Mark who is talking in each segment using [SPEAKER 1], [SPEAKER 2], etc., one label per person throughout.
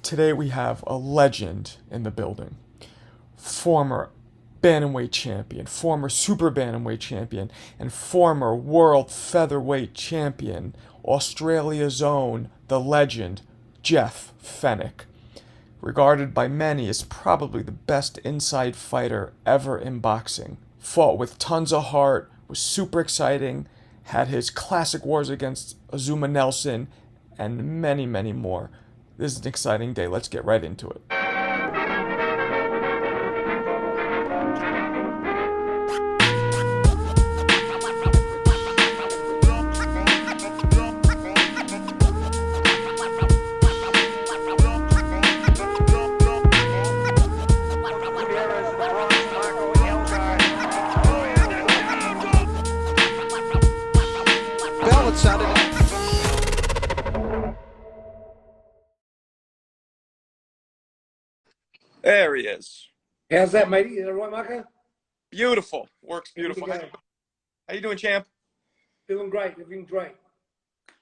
[SPEAKER 1] Today we have a legend in the building. Former bantamweight champion, former super bantamweight champion, and former world featherweight champion, Australia's own, the legend, Kjeff Fenech. Regarded by many as probably the best inside fighter ever in boxing. Fought with tons of heart, was super exciting, had his classic wars against Azumah Nelson, and many, many more. This is an exciting day. Let's get right into it. There he is.
[SPEAKER 2] How's that, matey? Is that right, Marco?
[SPEAKER 1] Beautiful. Works beautiful. How you doing, champ?
[SPEAKER 2] Feeling great. Everything great.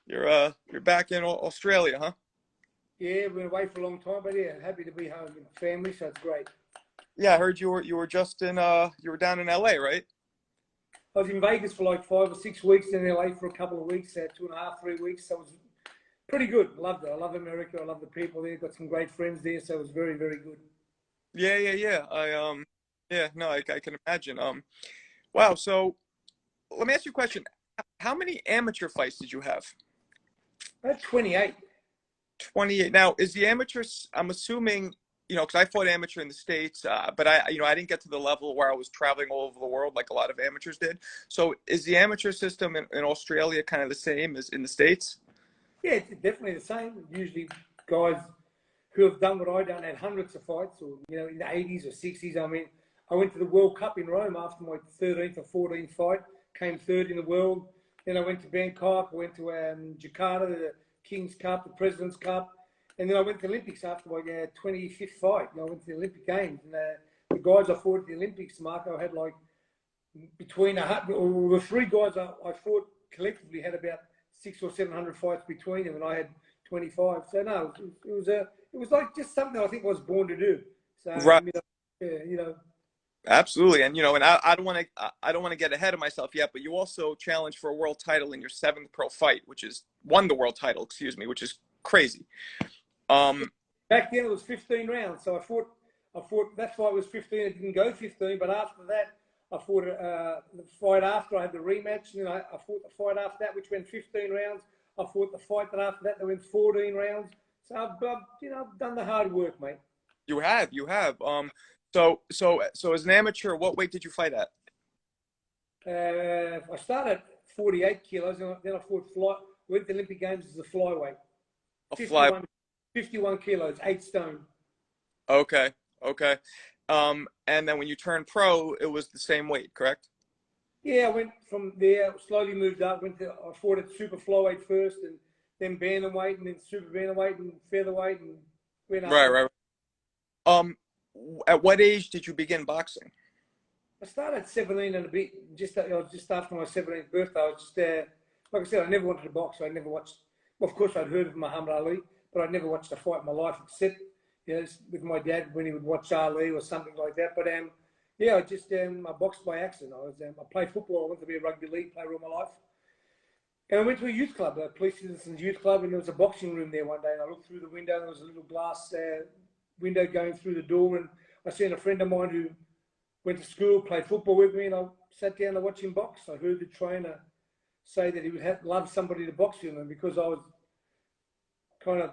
[SPEAKER 1] You're back in Australia, huh?
[SPEAKER 2] Yeah, we've been away for a long time, but yeah, happy to be home with the family, so it's great.
[SPEAKER 1] Yeah, I heard you were just in you were down in LA, right?
[SPEAKER 2] I was in Vegas for like 5 or 6 weeks, then LA for a couple of weeks, 2.5, 3 weeks. So it was pretty good. Loved it. I love America. I love the people there. Got some great friends there, so it was very, very good.
[SPEAKER 1] Yeah. I can imagine. Wow. So let me ask you a question. How many amateur fights did you have?
[SPEAKER 2] I had 28.
[SPEAKER 1] 28. Now, is the amateurs? I'm assuming, because I fought amateur in the States, but I didn't get to the level where I was traveling all over the world like a lot of amateurs did. So, is the amateur system in Australia kind of the same as in the States?
[SPEAKER 2] Yeah, it's definitely the same. Usually, guys who have done what I done had hundreds of fights, or in the 80s or 60s. I mean, I went to the World Cup in Rome after my 13th or 14th fight, came third in the world. Then I went to Bangkok, I went to Jakarta, the King's Cup, the President's Cup, and then I went to the Olympics after my 25th fight. I went to the Olympic Games, and the guys I fought at the Olympics, Marco, had like between the three guys I fought collectively had about 600 or 700 fights between them, and I had 25. So no, it was like just something I think I was born to do. So
[SPEAKER 1] Right.
[SPEAKER 2] yeah.
[SPEAKER 1] Absolutely, and I don't want to get ahead of myself yet, but you also challenged for a world title in your 7th pro fight, won the world title, excuse me, which is crazy.
[SPEAKER 2] Back then it was 15 rounds, so I fought. That fight was 15. It didn't go 15, but after that, I fought the fight after. I had the rematch, and then I fought the fight after that, which went 15 rounds. I fought the fight that after that went 14 rounds. So I've done the hard work, mate.
[SPEAKER 1] You have. So as an amateur, what weight did you fight at?
[SPEAKER 2] I started at 48 kilos, and then I went to the Olympic Games as a flyweight. 51 kilos, 8 stone.
[SPEAKER 1] Okay. And then when you turned pro, it was the same weight, correct?
[SPEAKER 2] Yeah, I went from there, slowly moved up. I fought at super flyweight first, and then bantamweight, and then super bantamweight, and featherweight, and went up.
[SPEAKER 1] Right. At what age did you begin boxing?
[SPEAKER 2] I started at 17 and a bit. Just after my 17th birthday. I was just like I said, I never wanted to box. I never watched. Well, of course, I'd heard of Muhammad Ali, but I'd never watched a fight in my life except with my dad when he would watch Ali or something like that. But I boxed by accident. I played football. I wanted to be a rugby league player all my life. And I went to a youth club, a police citizens youth club, and there was a boxing room there one day. And I looked through the window, and there was a little glass window going through the door, and I seen a friend of mine who went to school, played football with me, and I sat down to watch him box. I heard the trainer say that he would love somebody to box with him, and because I was kind of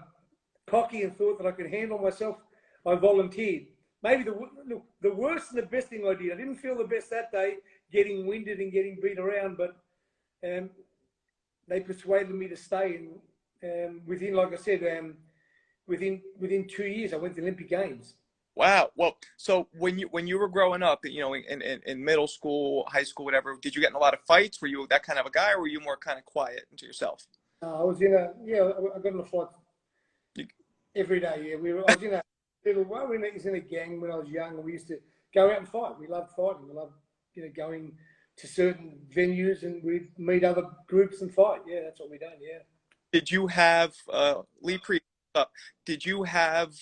[SPEAKER 2] cocky and thought that I could handle myself, I volunteered. Maybe the worst and the best thing I did. I didn't feel the best that day, getting winded and getting beat around, but they persuaded me to stay. And within, like I said, within 2 years, I went to the Olympic Games.
[SPEAKER 1] Wow. Well, so when you were growing up, in middle school, high school, whatever, did you get in a lot of fights? Were you that kind of a guy, or were you more kind of quiet into yourself?
[SPEAKER 2] I got in a fight every day. Yeah, I was in a gang when I was young, and we used to go out and fight. We loved fighting. We loved going to certain venues, and we'd meet other groups and fight. Yeah, that's what we done. Yeah.
[SPEAKER 1] Did you have Lee Priest
[SPEAKER 3] up. Did you have,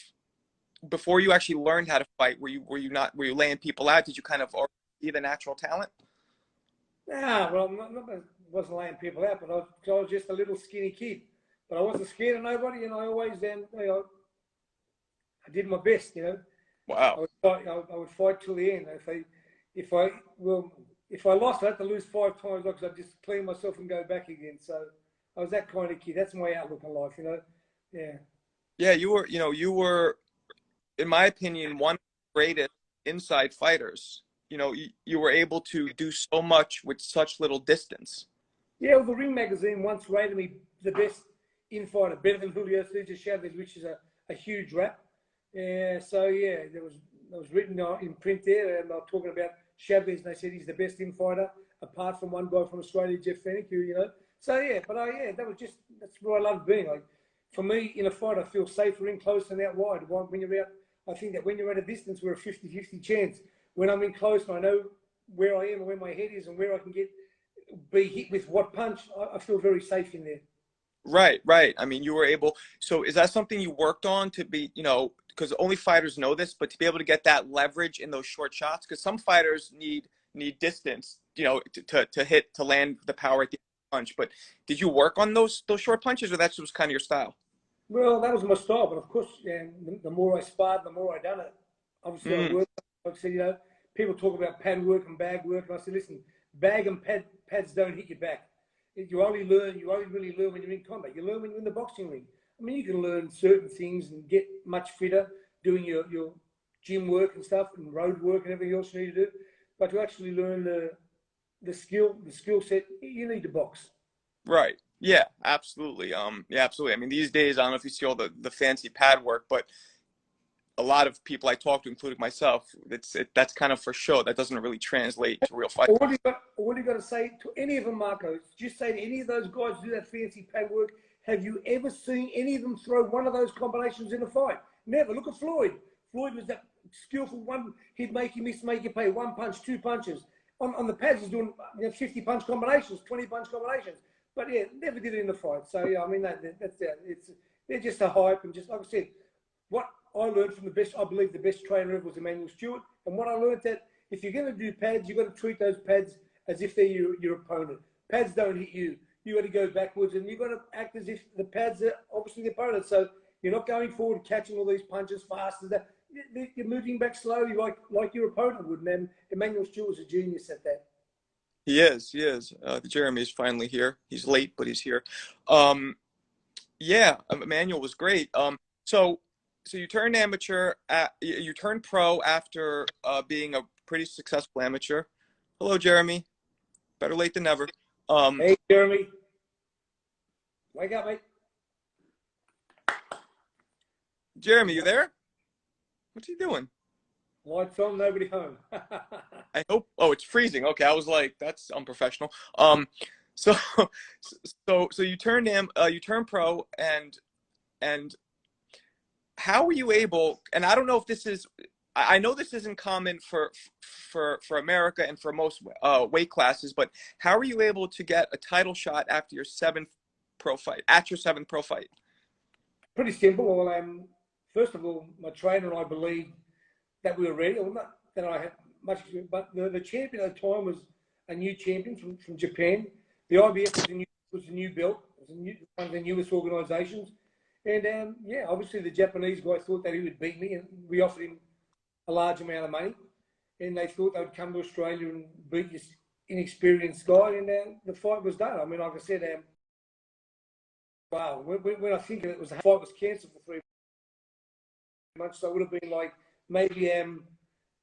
[SPEAKER 3] before you actually learned how to fight, were you laying people out? Did you kind of already see the natural talent?
[SPEAKER 2] Nah, well, wasn't laying people out, but I was just a little skinny kid. But I wasn't scared of nobody, and I always I did my best, you know.
[SPEAKER 3] Wow.
[SPEAKER 2] I would fight till the end. If I lost, I had to lose 5 times because I'd just clean myself and go back again. So I was that kind of kid. That's my outlook on life, you know. Yeah.
[SPEAKER 3] Yeah, you were, in my opinion, one of the greatest inside fighters. You were able to do so much with such little distance.
[SPEAKER 2] Yeah, well, the Ring magazine once rated me the best in fighter, better than Julio Cesar Chavez, which is a huge rap. Yeah, so yeah, there was written in print there, and they're talking about Chavez, and they said he's the best in fighter, apart from one guy from Australia, Kjeff Fenech, you know. So yeah, but that's where I love being. Like, for me, in a fight, I feel safer in close than out wide. When you're out, I think that when you're at a distance, we're a 50-50 chance. When I'm in close and I know where I am and where my head is and where I can be hit with what punch, I feel very safe in there.
[SPEAKER 3] Right. I mean, you were able. So is that something you worked on to be, because only fighters know this, but to be able to get that leverage in those short shots? Because some fighters need distance, to land the power at the punch. But did you work on those short punches, or that was kind of your style?
[SPEAKER 2] Well, that was my style, but of course, the more I sparred, the more I done it. Obviously, I worked. Like I said, people talk about pad work and bag work, and I said, listen, bag and pads don't hit your back. You only really learn when you're in combat. You learn when you're in the boxing ring. I mean, you can learn certain things and get much fitter doing your gym work and stuff and road work and everything else you need to do. But to actually learn the skill set, you need to box.
[SPEAKER 3] Right. Yeah, absolutely. Yeah, absolutely. I mean, these days, I don't know if you see all the fancy pad work, but a lot of people I talk to, including myself, that's kind of for show. That doesn't really translate to real fight.
[SPEAKER 2] What do you got to say to any of them, Marco? Just say to any of those guys who do that fancy pad work, have you ever seen any of them throw one of those combinations in a fight? Never. Look at Floyd. Floyd was that skillful one. He'd make you miss, make you pay. 1 punch, 2 punches. On the pads, he's doing 50 punch combinations, 20 punch combinations. But yeah, never did it in the fight. So yeah, I mean they're just a hype, and just like I said, what I learned from the best, I believe the best trainer ever was Emmanuel Stewart. And what I learned that if you're going to do pads, you've got to treat those pads as if they're your opponent. Pads don't hit you. You got to go backwards, and you've got to act as if the pads are obviously the opponent. So you're not going forward, catching all these punches fast as that. You're moving back slowly, like your opponent would. And then Emmanuel Stewart's a genius at that.
[SPEAKER 3] He is. Jeremy's finally here. He's late, but he's here. Yeah, Emmanuel was great. So you turned amateur. You turned pro after being a pretty successful amateur. Hello, Jeremy. Better late than never.
[SPEAKER 2] Hey, Jeremy. Wake up, mate.
[SPEAKER 3] Jeremy, you there? What's he doing?
[SPEAKER 2] Lights on, nobody home.
[SPEAKER 3] I hope. Oh, it's freezing. Okay, I was like, that's unprofessional. So you turned pro, and how were you able? And I don't know if this is. I know this isn't common for America and for most weight classes, but how are you able to get a title shot after your 7th pro fight? At your 7th pro fight?
[SPEAKER 2] Pretty simple. Well, first of all, my trainer and I believed that we were ready. Well, not that I had much experience, but the champion at the time was a new champion from Japan. The IBF was a new belt. It was one of the newest organisations. And yeah, obviously the Japanese guy thought that he would beat me, and we offered him a large amount of money. And they thought they would come to Australia and beat this inexperienced guy. And the fight was done. I mean, like I said, wow, when I think of it, the fight was cancelled for 3 months. So it would have been like maybe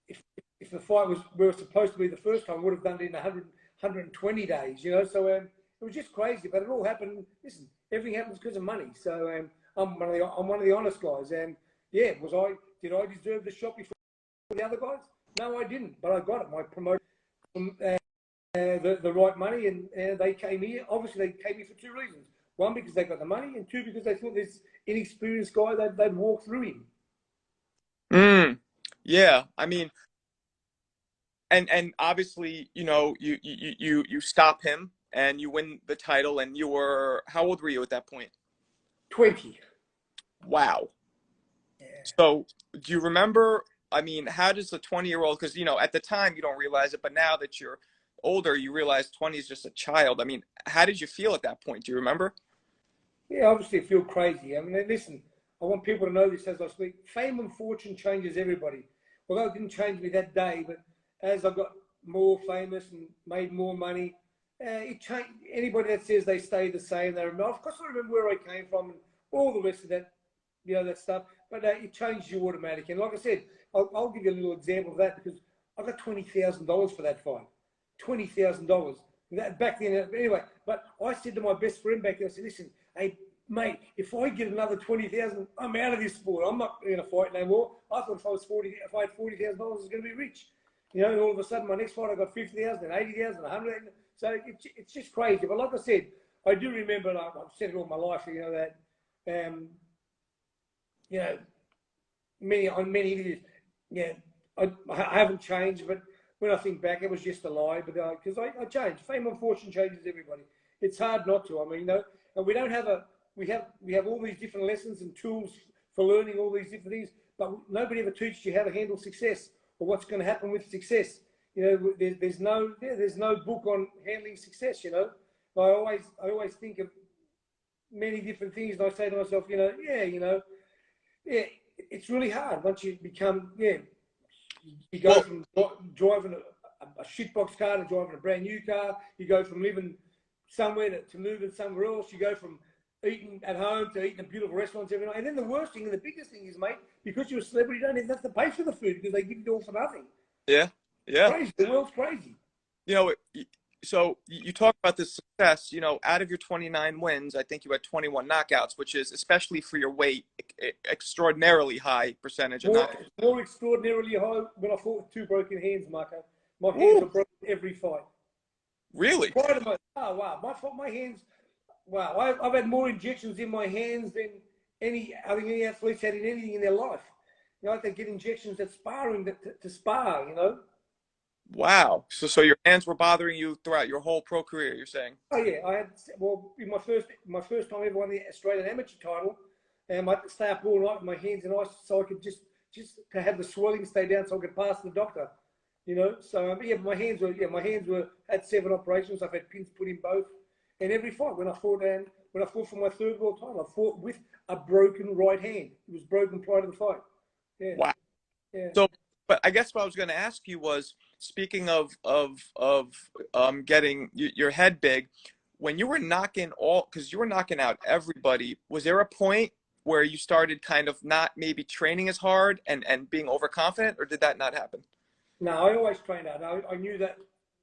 [SPEAKER 2] if the fight was supposed to be the first time, would have done it in 120 days, you know. So it was just crazy, but it all happened. Listen, everything happens because of money. So I'm one of the honest guys, and yeah, did I deserve the shot before the other guys? No, I didn't, but I got it. I promoted the right money, and they came here. Obviously, they came here for 2 reasons: 1, because they got the money, and 2, because they thought this inexperienced guy they'd walk through him.
[SPEAKER 3] Yeah, I mean, and obviously, you stop him and you win the title. And how old were you at that point?
[SPEAKER 2] 20.
[SPEAKER 3] Wow.
[SPEAKER 2] Yeah.
[SPEAKER 3] So do you remember, I mean, how does a 20-year-old, because, you know, at the time you don't realize it, but now that you're older, you realize 20 is just a child. I mean, how did you feel at that point? Do you remember?
[SPEAKER 2] Yeah, obviously I feel crazy. I mean, listen, I want people to know this as I speak. Fame and fortune changes everybody. Although it didn't change me that day, but as I got more famous and made more money, it changed. Anybody that says they stay the same, they remember. Of course, I remember where I came from and all the rest of that, you know, that stuff. But it changed you automatically. And like I said, I'll give you a little example of that because I got $20,000 for that fight. $20,000. That back then, anyway. But I said to my best friend back then, I said, listen, hey, mate, if I get another 20,000, I'm out of this sport. I'm not going to fight no more. I thought if I had $40,000, I was going to be rich. You know, and all of a sudden, my next fight, I got 50,000, and 80,000, 100,000. So it's just crazy. But like I said, I do remember, and I've said it all my life, you know, that, you know, on many interviews, yeah, I haven't changed, but when I think back, it was just a lie. But because I changed, fame and fortune changes everybody. It's hard not to. I mean, you know, and we don't have we have all these different lessons and tools for learning all these different things, but nobody ever teaches you how to handle success or what's going to happen with success. You know, there's no book on handling success. You know, I always think of many different things, and I say to myself, you know, yeah, it's really hard once you become, you go from driving a shitbox car to driving a brand new car. You go from living somewhere to moving somewhere else. You go from eating at home to eating at beautiful restaurants every night. And then the worst thing and the biggest thing is, mate, because you're a celebrity, you don't even have to pay for the food because they give it all for nothing.
[SPEAKER 3] Yeah. Yeah.
[SPEAKER 2] Crazy. The world's crazy.
[SPEAKER 3] You know, so you talk about this success, you know, out of your 29 wins, I think you had 21 knockouts, which is, especially for your weight, extraordinarily high percentage of knockouts.
[SPEAKER 2] More extraordinarily high when I fought with two broken hands, Marco. My hands were broken every fight.
[SPEAKER 3] Really?
[SPEAKER 2] Oh, wow. My hands, wow. I've had more injections in my hands than any athletes had in anything in their life. You know, they get injections at sparring to spar, you know.
[SPEAKER 3] Wow. So your hands were bothering you throughout your whole pro career, you're saying?
[SPEAKER 2] Oh yeah, I had, well, in my first time I ever won the Australian amateur title, and I had to stay up all night with my hands in ice so I could just to have the swelling stay down so I could pass the doctor, you know. So my hands were had 7 operations. I've had pins put in both, and every fight when I fought for my third world title, I fought with a broken right hand. It was broken prior to the fight. Yeah.
[SPEAKER 3] Wow.
[SPEAKER 2] Yeah.
[SPEAKER 3] So, but I guess what I was going to ask you was, speaking of getting your head big, when you were because you were knocking out everybody, was there a point where you started kind of not maybe training as hard and being overconfident, or did that not happen?
[SPEAKER 2] No, I always trained hard. I knew that,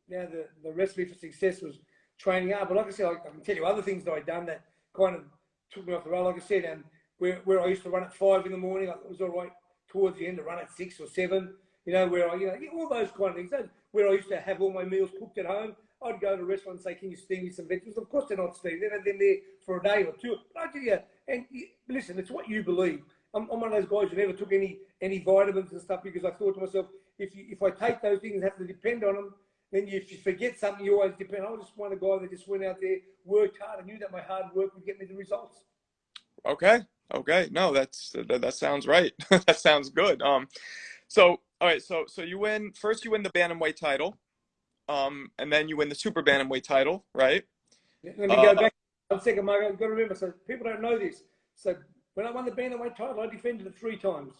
[SPEAKER 2] yeah, the recipe for success was training hard. But like I said, I can tell you other things that I'd done that kind of took me off the road. Like I said, and where I used to run at 5 in the morning, it was all right towards the end to run at 6 or 7. You know, where all those kind of things. Where I used to have all my meals cooked at home. I'd go to a restaurant and say, "Can you steam me some vegetables?" Of course, they're not steamed. They've had them there for a day or two. But I tell you, listen, it's what you believe. I'm one of those guys who never took any vitamins and stuff because I thought to myself, if I take those things and have to depend on them, then if you forget something, you always depend. I was just one guy that just went out there, worked hard, and knew that my hard work would get me the results.
[SPEAKER 3] Okay. No, that sounds right. That sounds good. So all right, so you win the bantamweight title, and then you win the super bantamweight title, right?
[SPEAKER 2] Let me go back 1 second, Mark. I've got to remember, so people don't know this. So when I won the bantamweight title, I defended it 3 times.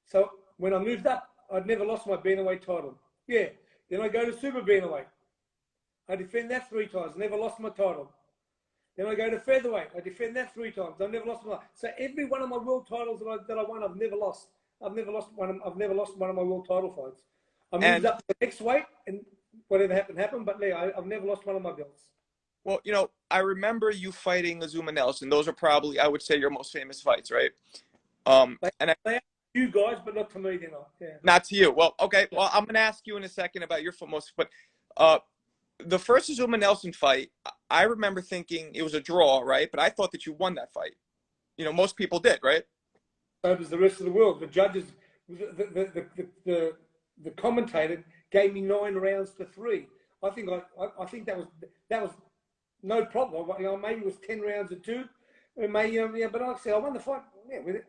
[SPEAKER 2] So when I moved up, I'd never lost my bantamweight title. Yeah. Then I go to super bantamweight. I defend that 3 times. Never lost my title. Then I go to featherweight. I defend that 3 times. I've never lost my. So every one of my world titles that I won, I've never lost. I've never lost one of my world title fights. I moved up to the next weight, and whatever happened. But yeah, I've never lost one of my belts.
[SPEAKER 3] Well, you know, I remember you fighting Azumah Nelson. Those are probably, I would say, your most famous fights, right?
[SPEAKER 2] They are you guys, but not to me, they're not. Yeah.
[SPEAKER 3] Not to you. Well, okay. Well, I'm going to ask you in a second about your most, but the first Azumah Nelson fight, I remember thinking it was a draw, right? But I thought that you won that fight. You know, most people did, right?
[SPEAKER 2] So does the rest of the world. The judges, the commentator gave me 9 rounds to 3. I think that was no problem. You know, maybe it was 10 rounds to 2. Maybe, but like I said, I won the fight. yeah, with it.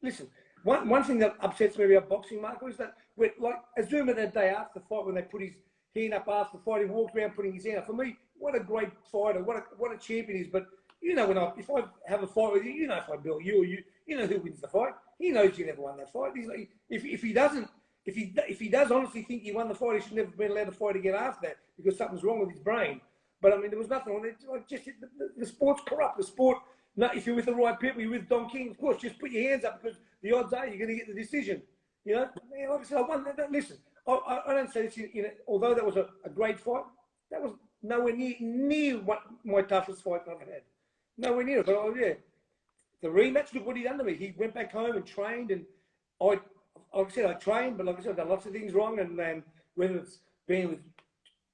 [SPEAKER 2] Listen, one thing that upsets me about boxing, Marco, is that like Azumah that day after the fight, when they put his hand up after the fight, he walked around putting his hand up. For me, what a great fighter, what a champion he is. But you know, if I have a fight with you, you know, if I build you or you know who wins the fight. He knows you never won that fight. He's like, if he does honestly think he won the fight, he should never have been allowed to fight again after that because something's wrong with his brain. But I mean, there was nothing on it. Like, just the sport's corrupt. The sport. No, if you're with the right people, you're with Don King, of course, just put your hands up because the odds are you're going to get the decision. You know, like I said, I won that. Listen, I don't say this although that was a great fight, that was nowhere near what my toughest fight I've had. Nowhere near it. But yeah, the rematch, look what he done to me. He went back home and trained, and like I said, I trained, but like I said, I've done lots of things wrong, and whether it's being with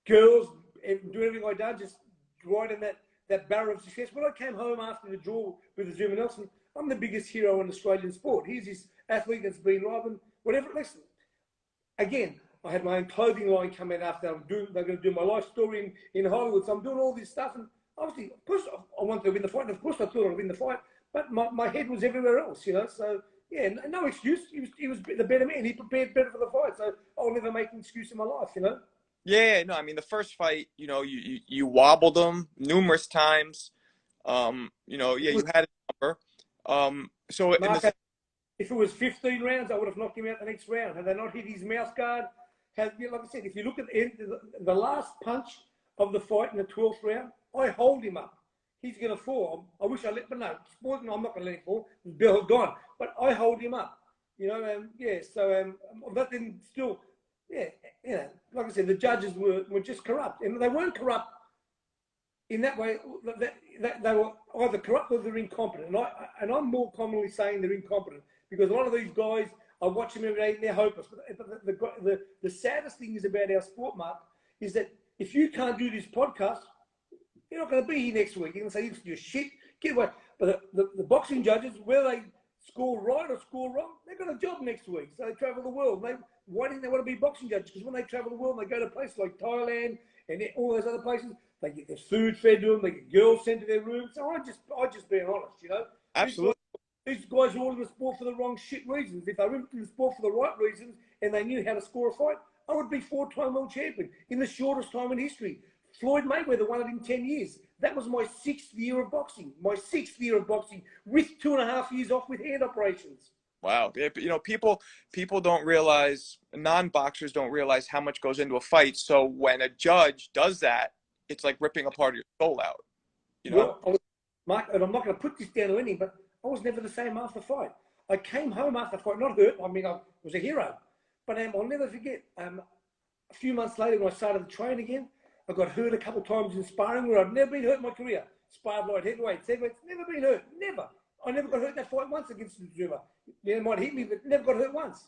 [SPEAKER 2] girls, doing everything I've done, just right in that barrel of success. When I came home after the draw with Azumah Nelson, I'm the biggest hero in Australian sport. He's this athlete that's been robbing, whatever. Listen, again, I had my own clothing line come out after they're going to do my life story in Hollywood. So I'm doing all this stuff, and obviously, of course, I wanted to win the fight, and of course, I thought I'd win the fight, but my head was everywhere else, you know. So yeah, no excuse. He was the better man. He prepared better for the fight, so I'll never make an excuse in my life, you know.
[SPEAKER 3] Yeah, no, I mean the first fight, you know, you wobbled him numerous times. You know, yeah, you had a number. So
[SPEAKER 2] Mark, if it was 15 rounds, I would have knocked him out the next round. Had they not hit his mouth guard, like I said, if you look at the last punch of the fight in the 12th round, I hold him up. He's going to fall. I wish I let, but no, I'm not going to let him fall. The bell had gone, but I hold him up. You know, yeah. So, but then still. Yeah, you know, like I said, the judges were just corrupt, and they weren't corrupt in that way. That they were either corrupt or they're incompetent. And I'm more commonly saying they're incompetent because a lot of these guys, I watch them every day and they're hopeless. But the saddest thing is about our sport, Mark, is that if you can't do this podcast, you're not going to be here next week. You're going to say you're shit, get away. But the boxing judges, whether they score right or score wrong, they've got a job next week. So they travel the world. Why didn't they want to be boxing judges? Because when they travel the world, they go to places like Thailand and all those other places. They get their food fed to them. They get girls sent to their rooms. So I just being honest, you know.
[SPEAKER 3] Absolutely.
[SPEAKER 2] These guys are all in the sport for the wrong shit reasons. If they were in the sport for the right reasons and they knew how to score a fight, I would be 4-time world champion in the shortest time in history. Floyd Mayweather won it in 10 years. That was my 6th year of boxing. My 6th year of boxing with 2.5 years off with hand operations.
[SPEAKER 3] Wow. You know, people don't realize, non-boxers don't realize how much goes into a fight. So when a judge does that, it's like ripping a part of your soul out. You know?
[SPEAKER 2] Well, Mark, and I'm not going to put this down to anything, but I was never the same after the fight. I came home after the fight, not hurt. I mean, I was a hero. But I'll never forget, a few months later when I started to train again, I got hurt a couple of times in sparring where I'd never been hurt in my career. Sparred light heavyweights, never been hurt, never. I never got hurt in that fight once against Zuma. Yeah, he might hit me, but never got hurt once.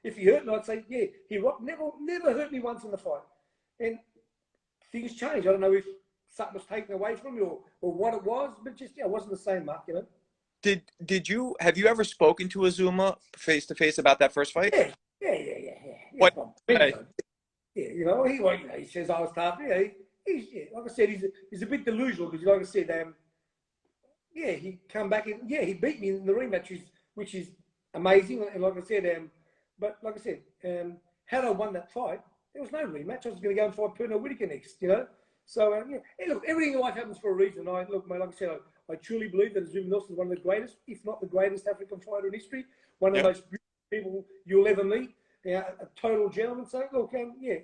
[SPEAKER 2] If he hurt me, I'd say, yeah, he rocked. Never hurt me once in the fight. And things change. I don't know if something was taken away from me or what it was, but just, yeah, it wasn't the same, Mark, you know.
[SPEAKER 3] Have you ever spoken to Azumah face to face about that first fight?
[SPEAKER 2] Yeah.
[SPEAKER 3] What?
[SPEAKER 2] Yeah, you know, he says I was tough. Yeah, like I said, he's a bit delusional because, like I said, yeah, he come back and yeah, he beat me in the rematch, which is amazing. And like I said, but like I said, had I won that fight, there was no rematch. I was going to go and fight Pernell Whitaker next, you know. So yeah, hey, look, everything in life happens for a reason. Like I said, I truly believe that Azumah Nelson is one of the greatest, if not the greatest, African fighter in history. One of the most beautiful people you'll ever meet. A total gentleman. So look, yeah,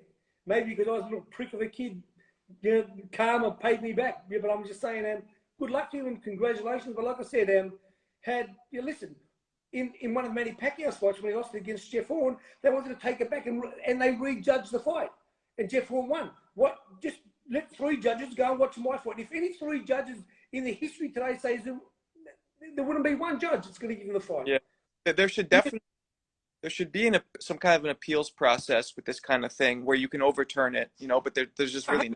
[SPEAKER 2] maybe because I was a little prick of a kid, you know, karma paid me back. Yeah, but I'm just saying, good luck to you and congratulations. But like I said, listen, in one of Manny Pacquiao's fights when he lost against Kjeff Fenech, they wanted to take it back and they rejudged the fight, and Kjeff Fenech won. What? Just let 3 judges go and watch my fight. If any 3 judges in the history today say there wouldn't be one judge that's going to give him the fight.
[SPEAKER 3] Yeah, there should definitely. There should be some kind of an appeals process with this kind of thing where you can overturn it, you know, but there's just really no.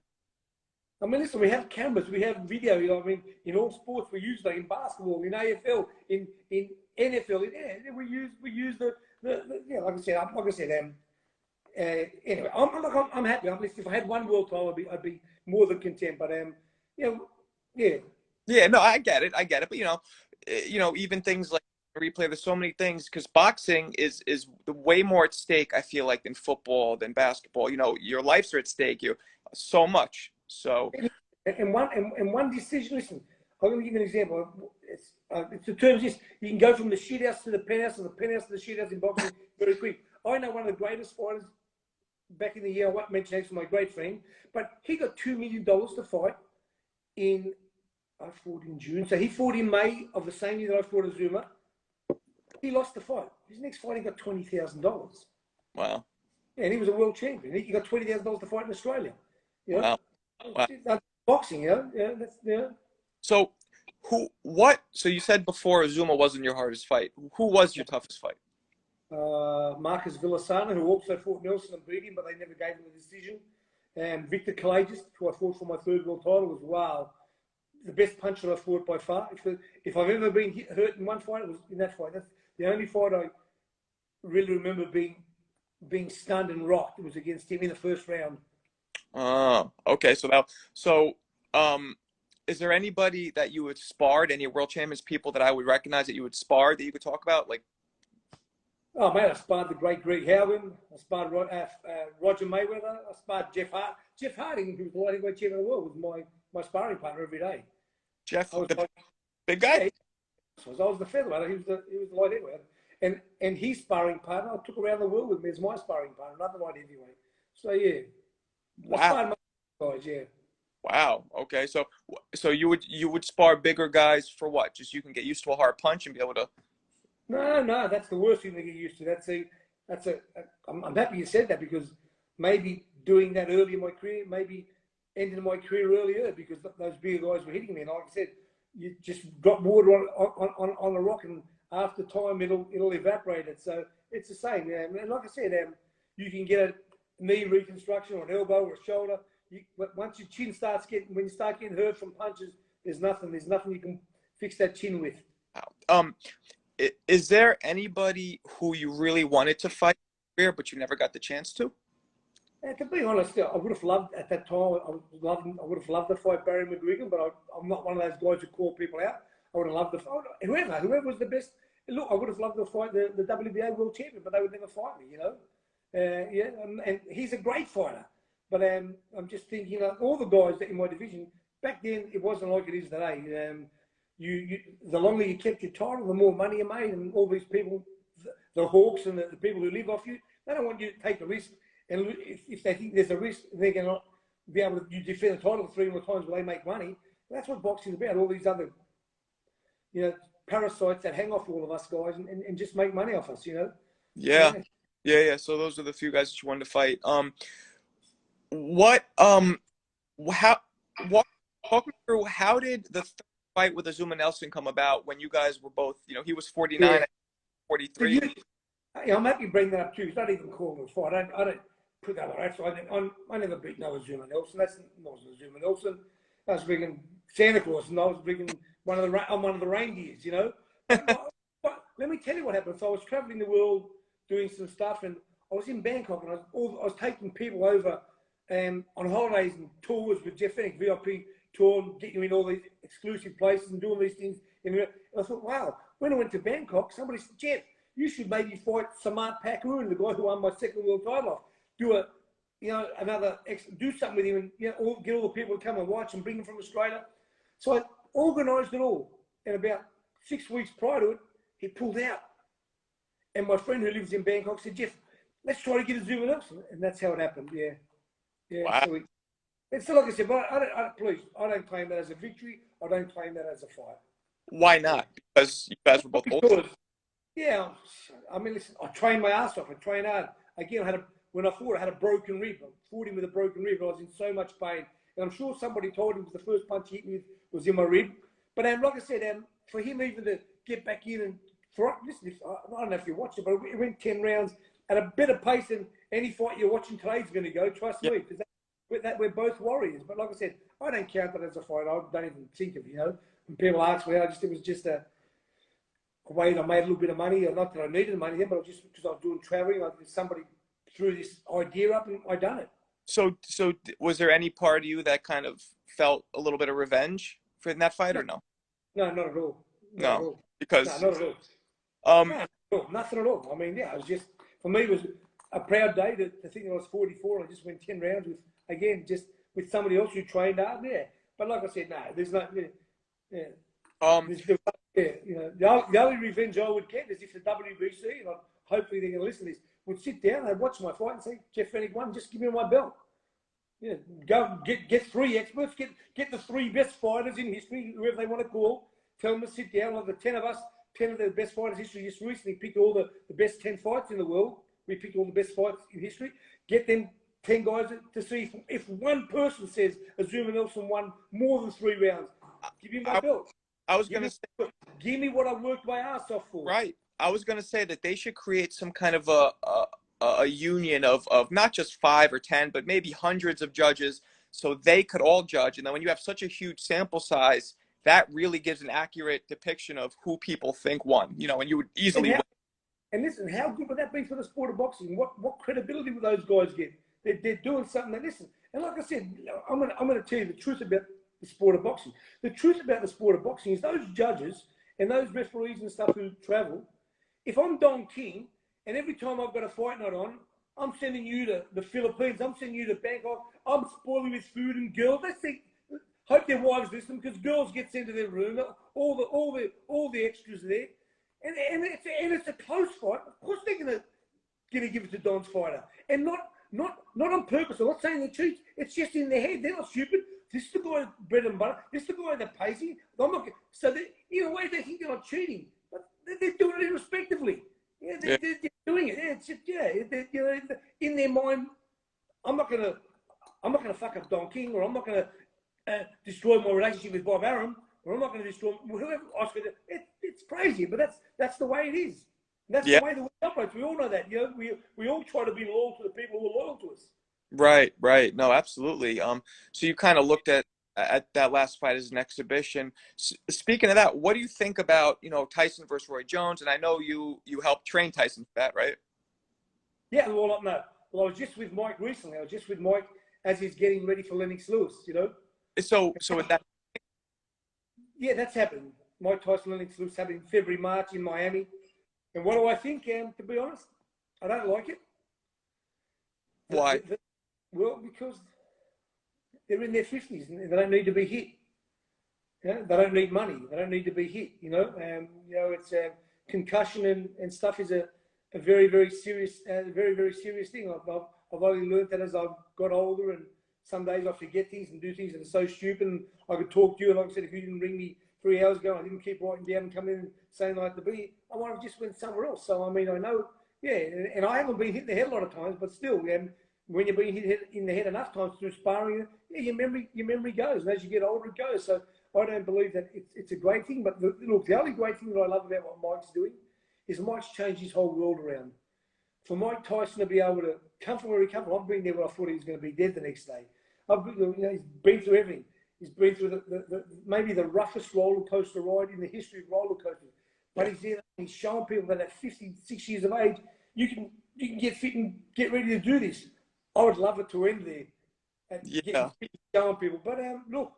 [SPEAKER 2] I mean, listen, we have cameras, we have video, you know, I mean, in all sports we use that, in basketball, in AFL, in NFL, we use the yeah, like I said, anyway, I'm happy. If I had one world title, I'd be more than content, but, you know, yeah.
[SPEAKER 3] Yeah, no, I get it, but, you know, you know, even things like replay, there's so many things, because boxing is way more at stake, I feel like, than football, than basketball. You know, your lives are at stake, you so much. So
[SPEAKER 2] And one decision, listen, I'm going to give you an example. It's the terms this, you can go from the shithouse to the penthouse, and the penthouse to the shithouse in boxing very quick. I know one of the greatest fighters back in the year, I won't mention names, my great friend, but he got $2 million to fight in, I fought in June, so he fought in May of the same year that I fought Azumah. He lost the fight. His next fight, he got $20,000.
[SPEAKER 3] wow.
[SPEAKER 2] Yeah, and he was a world champion. He got $20,000 to fight in Australia. You know?
[SPEAKER 3] Wow.
[SPEAKER 2] That's boxing, you know? Yeah, that's, you know.
[SPEAKER 3] So so you said before Azumah wasn't your hardest fight. Who was your toughest fight?
[SPEAKER 2] Marcus Villasana, who also fought Nelson and beat him, but they never gave him a decision. And Victor Kalages, who I fought for my third world title, was, wow, the best puncher I fought by far. If I've ever been hurt in one fight, it was in that fight. That's the only fight I really remember being stunned and rocked. It was against him in the first round.
[SPEAKER 3] Oh, okay. Is there anybody that you would sparred, any world champions, people that I would recognize that you would spar that you could talk about? Like,
[SPEAKER 2] oh man, I sparred the great Greg Howard. I sparred Roger Mayweather. I sparred Jeff Hart. Jeff Harding, who was the lightweight champion of the world, was my sparring partner every day.
[SPEAKER 3] Jeff, the big guy.
[SPEAKER 2] Yeah, I was the featherweight. He was the light heavyweight, and his sparring partner I took around the world with me as my sparring partner, another light heavyweight. So yeah,
[SPEAKER 3] wow.
[SPEAKER 2] I sparred my guys, yeah.
[SPEAKER 3] Wow. Okay. So you would spar bigger guys for what? Just you can get used to a hard punch and be able to.
[SPEAKER 2] No, that's the worst thing to get used to. I'm happy you said that, because maybe doing that early in my career, maybe ending my career earlier, because those bigger guys were hitting me. And like I said, you just drop water on a rock, and after time it'll evaporate it. So it's the same. And like I said, you can get a knee reconstruction or an elbow or a shoulder. Once your chin when you start getting hurt from punches, there's nothing you can fix that chin with.
[SPEAKER 3] Is there anybody who you really wanted to fight but you never got the chance to?
[SPEAKER 2] To be honest, I would have loved at that time. I would have loved to fight Barry McGuigan, but I'm not one of those guys who call people out. I would have loved to fight whoever was the best. Look, I would have loved to fight the WBA world champion, but they would never fight me. You know, yeah, and he's a great fighter. But I'm just thinking, all the guys that in my division back then, it wasn't like it is today. The longer you kept your title, the more money you made, and all these people, the hawks and the people who live off you, they don't want you to take the risk. And if they think there's a risk, they're going to be able to defend the title 3 more times where they make money. That's what boxing is about. All these other, parasites that hang off all of us guys and just make money off us.
[SPEAKER 3] Yeah. So those are the few guys that you wanted to fight. Walk me through, how did the third fight with Azumah Nelson come about when you guys were both, he was 49, 43?
[SPEAKER 2] I'm happy you bring that up too. It's not even calling a fight. I don't put that on. I never beat no Azumah Nelson. That's not Azumah Nelson. I was bringing Santa Claus, and I was bringing one of the reindeers. But let me tell you what happened. So I was traveling the world doing some stuff, and I was in Bangkok, and I was taking people over on holidays and tours with Kjeff Fenech VIP tour, and getting you in all these exclusive places and doing these things. And I thought, wow. When I went to Bangkok, somebody said, Jeff, you should maybe fight Samart Pakarun, the guy who won my second world title off. Do do something with him, and get all the people to come and watch and bring them from Australia. So I organised it all. And about 6 weeks prior to it, he pulled out. And my friend who lives in Bangkok said, Jeff, let's try to get Azumah Nelson. And that's how it happened. Yeah.
[SPEAKER 3] Wow.
[SPEAKER 2] So it's like I said, but I don't claim that as a victory. I don't claim that as a fight.
[SPEAKER 3] Why not? Because you guys were both old.
[SPEAKER 2] Yeah, I mean, listen, I trained my ass off. I trained hard. Again, when I fought, I had a broken rib. I fought him with a broken rib. I was in so much pain. And I'm sure somebody told him the first punch he hit me with was in my rib. But like I said, for him even to get back in and listen, I don't know if you watched it, but it went 10 rounds at a better pace than any fight you're watching today is going to go. Trust me, because we're both warriors. But like I said, I don't count that as a fight. I don't even think of when people ask me, it was just a way I made a little bit of money. Or not that I needed money then, but just because I was doing traveling, somebody threw this idea up and I done it.
[SPEAKER 3] So was there any part of you that kind of felt a little bit of revenge for that fight, or no?
[SPEAKER 2] No, not at all. Not at
[SPEAKER 3] No,
[SPEAKER 2] all. No,
[SPEAKER 3] because
[SPEAKER 2] not at all.
[SPEAKER 3] um,
[SPEAKER 2] No, not at all. Nothing at all. I mean, yeah, it was just, for me, it was a proud day to think I was 44. I just went 10 rounds with, again, just with somebody else who trained hard. Yeah. But like I said, no, there's no, yeah.
[SPEAKER 3] um,
[SPEAKER 2] There's, yeah, you know, the only revenge I would get is if the WBC, and hopefully they're going to listen to this, would sit down, they'd watch my fight and say, Kjeff Fenech won, just give me my belt. Yeah, go get 3 experts, get the 3 best fighters in history, whoever they want to call, tell them to sit down. Like the 10 of us, 10 of the best fighters in history, just recently picked all the best 10 fights in the world. We picked all the best fights in history. Get them 10 guys to see if one person says Azumah Nelson won more than 3 rounds, give me my belt.
[SPEAKER 3] I was going to say,
[SPEAKER 2] give me what I worked my ass off for.
[SPEAKER 3] right. I was going to say that they should create some kind of a union of not just 5 or 10, but maybe hundreds of judges, so they could all judge. And then when you have such a huge sample size, that really gives an accurate depiction of who people think won. You know, and you would easily win.
[SPEAKER 2] And listen, how good would that be for the sport of boxing? What credibility would those guys get? They're doing something. That, listen, and like I said, I'm going to tell you the truth about the sport of boxing. The truth about the sport of boxing is those judges and those referees and stuff who travel. If I'm Don King, and every time I've got a fight night on, I'm sending you to the Philippines, I'm sending you to Bangkok, I'm spoiling with food and girls. They think, hope their wives listen, because girls get sent to their room, all the extras there, and it's a close fight. Of course they're gonna give it to Don's fighter, and not on purpose. I'm not saying they cheat. It's just in their head. They're not stupid. This is the guy bread and butter. This is the guy that pays him. I'm not. So in a way they think they're not cheating, but they're doing it irrespectively. Yeah, they're doing it. Yeah, it's just, you know, in their mind, I'm not gonna fuck up Don King, or I'm not gonna destroy my relationship with Bob Arum, or I'm not gonna destroy whoever Oscar. It's crazy, but that's the way it is. And that's the way the world operates. We all know that. You know, we all try to be loyal to the people who are loyal to us.
[SPEAKER 3] Right, right. No, absolutely. So you kind of looked at that last fight as an exhibition. Speaking of that, what do you think about, you know, Tyson versus Roy Jones? And I know you helped train Tyson for that, right?
[SPEAKER 2] Yeah, well, no. Well, I was just with Mike recently. I was just with Mike as he's getting ready for Lennox Lewis, you know.
[SPEAKER 3] So with that.
[SPEAKER 2] Yeah, that's happened. Mike Tyson, Lennox Lewis happened in February, March in Miami. And what do I think, to be honest? I don't like it.
[SPEAKER 3] Why?
[SPEAKER 2] Well, because they're in their 50s and they don't need to be hit. You know, they don't need money. They don't need to be hit, you know. You know, it's concussion and stuff is a very, very serious, very, very serious thing. I've only learned that as I've got older, and some days I forget things and do things that are so stupid. And I could talk to you, and like I said, if you didn't ring me 3 hours ago, I didn't keep writing down and come in and saying I had to be, I might have just went somewhere else. So, I mean, I know, yeah, and I haven't been hit in the head a lot of times, but still, when you're being hit in the head enough times through sparring, yeah, your memory goes, and as you get older, it goes. So I don't believe that it's a great thing. But look, the only great thing that I love about what Mike's doing is Mike's changed his whole world around. For Mike Tyson to be able to come from where he come from, I've been there where I thought he was going to be dead the next day. He's been through everything. He's been through maybe the roughest roller coaster ride in the history of roller coasters. But he's there. He's showing people that at 56 years of age, you can get fit and get ready to do this. I would love it to end there. And showing people. But look,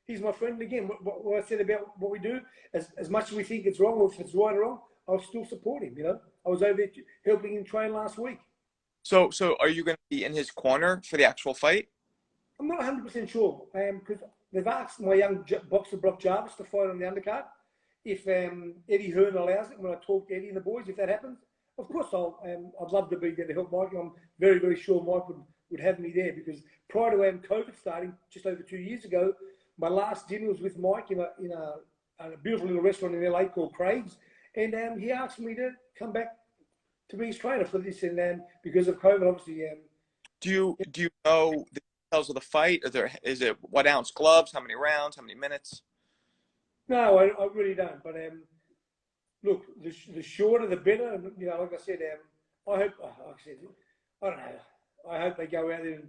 [SPEAKER 2] he's my friend. Again, what I said about what we do, as much as we think it's wrong, or if it's right or wrong, I'll still support him. You know, I was over there helping him train last week.
[SPEAKER 3] So are you going to be in his corner for the actual fight?
[SPEAKER 2] I'm not 100% sure, because they've asked my young boxer Brock Jarvis to fight on the undercard. If Eddie Hearn allows it, when I talk to Eddie and the boys, if that happens, of course I'd love to be there to help Mike. I'm very, very sure Mike would have me there, because prior to COVID starting just over 2 years ago, my last dinner was with Mike in a beautiful little restaurant in LA called Craig's, and he asked me to come back to be his trainer for this, and because of COVID, obviously.
[SPEAKER 3] Do you know the details of the fight? Is it what ounce gloves? How many rounds? How many minutes?
[SPEAKER 2] No, I really don't. But look, the shorter the better. And, you know, like I said, I hope. Like I said, I don't know. I hope they go out there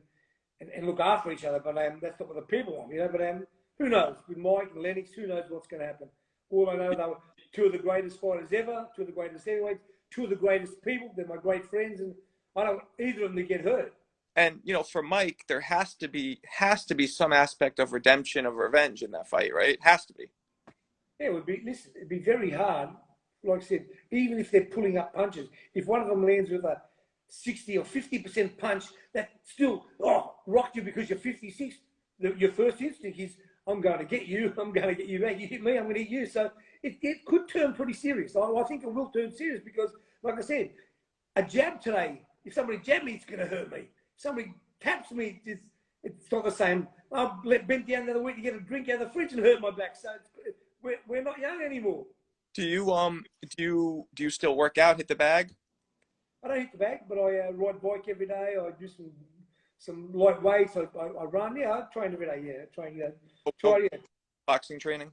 [SPEAKER 2] and look after each other. But that's not what the people want, you know. But who knows? With Mike and Lennox, who knows what's going to happen? All I know, they were two of the greatest fighters ever, two of the greatest heavyweights, two of the greatest people. They're my great friends, and I don't want either of them to get hurt.
[SPEAKER 3] And you know, for Mike, there has to be some aspect of redemption, of revenge in that fight, right? It has to be.
[SPEAKER 2] Yeah, it would be. Listen, it'd be very hard. Like I said, even if they're pulling up punches, if one of them lands with a 60 or 50% punch, that still rocked you because you're 56. Your first instinct is, I'm going to get you. I'm going to get you back. You hit me, I'm going to hit you. So it could turn pretty serious. I think it will turn serious because, like I said, a jab today, if somebody jab me, it's going to hurt me. If somebody taps me, it's not the same. I'll bend down the other week to get a drink out of the fridge and hurt my back. So we're not young anymore.
[SPEAKER 3] Do you still work out, hit the bag?
[SPEAKER 2] I don't hit the bag, but I ride bike every day. I do some light weights. I run. Yeah, I train every day. Yeah, try. Yeah.
[SPEAKER 3] Boxing training?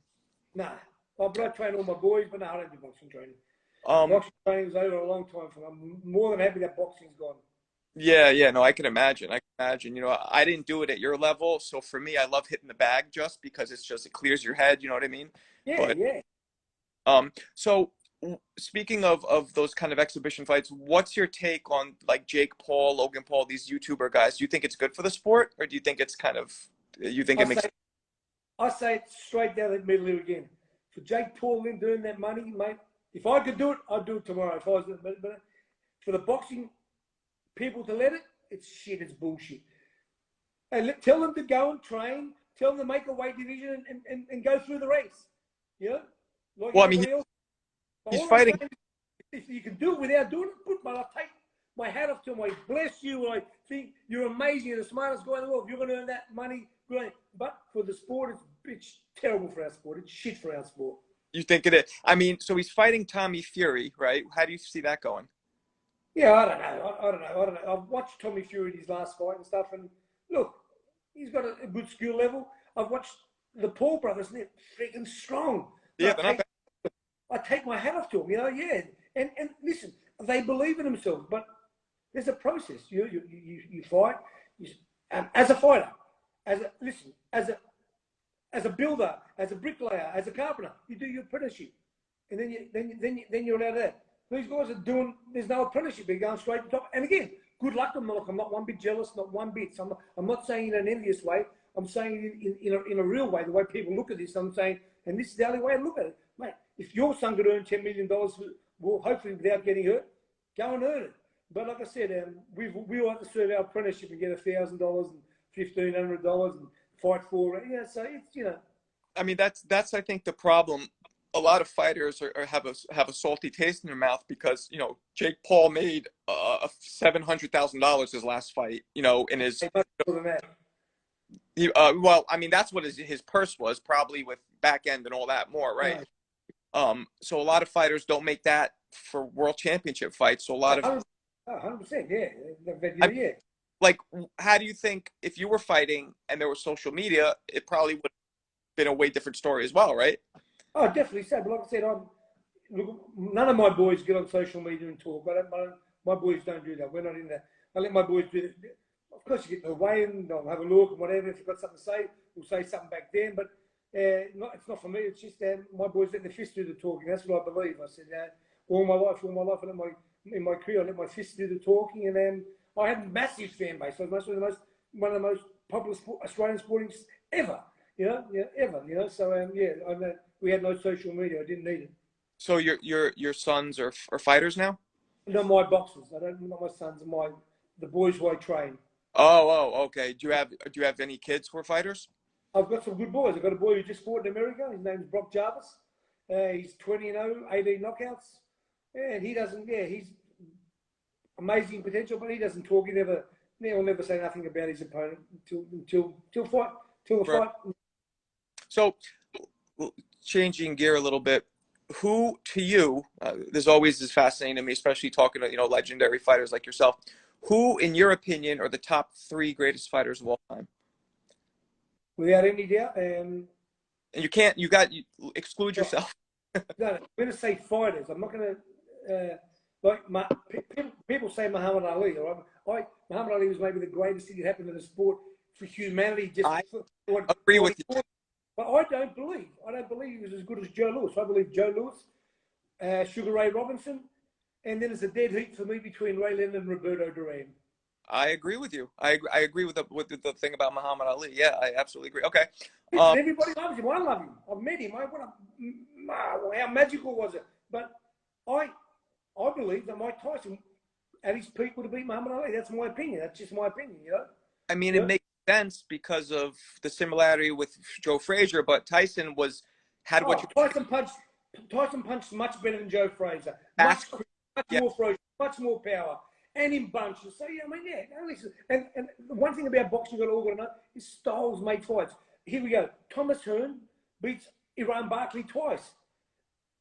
[SPEAKER 2] Nah, but I train all my boys. But no, I don't do boxing training.
[SPEAKER 3] Um,
[SPEAKER 2] Boxing training was over a long time for me. I'm more than happy that boxing's gone.
[SPEAKER 3] yeah, no, I can imagine. You know, I didn't do it at your level, so for me, I love hitting the bag just because it clears your head. You know what I mean?
[SPEAKER 2] Yeah, yeah.
[SPEAKER 3] So speaking of those kind of exhibition fights, what's your take on like Jake Paul, Logan Paul, these YouTuber guys? Do you think it's good for the sport, or do you think it's
[SPEAKER 2] I say it straight down the middle here again. For Jake Paul in doing that money, mate, if I could do it, I'd do it tomorrow. If I was, but for the boxing people to let it, it's shit, it's bullshit. And tell them to go and train, tell them to make a weight division and go through the ranks. You know? Like
[SPEAKER 3] well, I mean, he's fighting.
[SPEAKER 2] If you can do it without doing it, good, man. I'll take my hat off to him. I bless you. I think you're amazing. You're the smartest guy in the world. If you're going to earn that money, great. But for the sport, it's terrible for our sport. It's shit for our sport.
[SPEAKER 3] You think it is? I mean, so he's fighting Tommy Fury, right? How do you see that going?
[SPEAKER 2] Yeah, I don't know. I've watched Tommy Fury in his last fight and stuff, and look, he's got a good skill level. I've watched the Paul brothers, and they're freaking strong.
[SPEAKER 3] Yeah, they're not bad.
[SPEAKER 2] I take my hat off to them, you know, yeah. And listen, they believe in themselves, but there's a process. You fight as a fighter, as a builder, as a bricklayer, as a carpenter. You do your apprenticeship, and then you're allowed that. These guys are doing. There's no apprenticeship. They're going straight to the top. And again, good luck to them. Look, I'm not one bit jealous, not one bit. So I'm not saying in an envious way. I'm saying in a real way, the way people look at this. I'm saying, and this is the only way I look at it, mate. If your son could earn $10 million, well, hopefully without getting hurt, go and earn it. But like I said, we all have to serve our apprenticeship and get $1,000 and $1,500 and fight for it. Yeah, so it's, you know.
[SPEAKER 3] I mean, that's I think the problem. A lot of fighters have a salty taste in their mouth because, you know, Jake Paul made $700,000 his last fight. You know, in his. Well, I mean, that's what his purse was, probably with back end and all that more, right? So a lot of fighters don't make that for world championship fights. So a lot of
[SPEAKER 2] 100%, yeah.
[SPEAKER 3] Like, how do you think if you were fighting and there was social media, it probably would have been a way different story as well, right?
[SPEAKER 2] Oh, definitely so. But like I said, look, none of my boys get on social media and talk. My boys don't do that. We're not in that. I let my boys do it. Of course, you get to weigh in, they'll have a look and whatever. If you've got something to say, we'll say something back then. But it's not for me. It's just my boys let their fists do the talking. That's what I believe. I said all my life, in my career, I let my fists do the talking. And then I had a massive fan base. I was one of the most popular Australian sporting ever. Ever. So we had no social media. I didn't need it.
[SPEAKER 3] So your sons are fighters now?
[SPEAKER 2] No, my boxers. Not my sons. The boys who I train.
[SPEAKER 3] Oh, okay. Do you have any kids who are fighters?
[SPEAKER 2] I've got some good boys. I've got a boy who just fought in America. His name's Brock Jarvis. He's 20-0, 18 knockouts. And he doesn't. Yeah, he's amazing potential, but he doesn't talk. He'll never say nothing about his opponent until the fight. Fight.
[SPEAKER 3] So, changing gear a little bit, who to you? There's always this fascinating to me, especially talking to legendary fighters like yourself. Who, in your opinion, are the top 3 greatest fighters of all time?
[SPEAKER 2] Without any doubt.
[SPEAKER 3] And you exclude yourself.
[SPEAKER 2] No, I'm going to say fighters. I'm not going to people say Muhammad Ali. Right? Muhammad Ali was maybe the greatest thing that happened to the sport for humanity.
[SPEAKER 3] I agree with you.
[SPEAKER 2] But I don't believe he was as good as Joe Louis. I believe Joe Louis, Sugar Ray Robinson, and then there's a dead heat for me between Ray Leonard and Roberto Duran.
[SPEAKER 3] I agree with you. I agree with the thing about Muhammad Ali. Yeah, I absolutely agree. Okay.
[SPEAKER 2] Everybody loves him. I love him. I've met him. How magical was it? But I believe that Mike Tyson at his peak would have beat Muhammad Ali. That's my opinion. That's just my opinion, you know?
[SPEAKER 3] I mean, it makes sense because of the similarity with Joe Frazier, but Tyson had what you...
[SPEAKER 2] Tyson punched much better than Joe Frazier. Much more ferocious, much more power. And in bunches. So, yeah, I mean, yeah. Listen, and the one thing about boxing you've got to know is styles make fights. Here we go. Thomas Hearn beats Iran Barkley twice.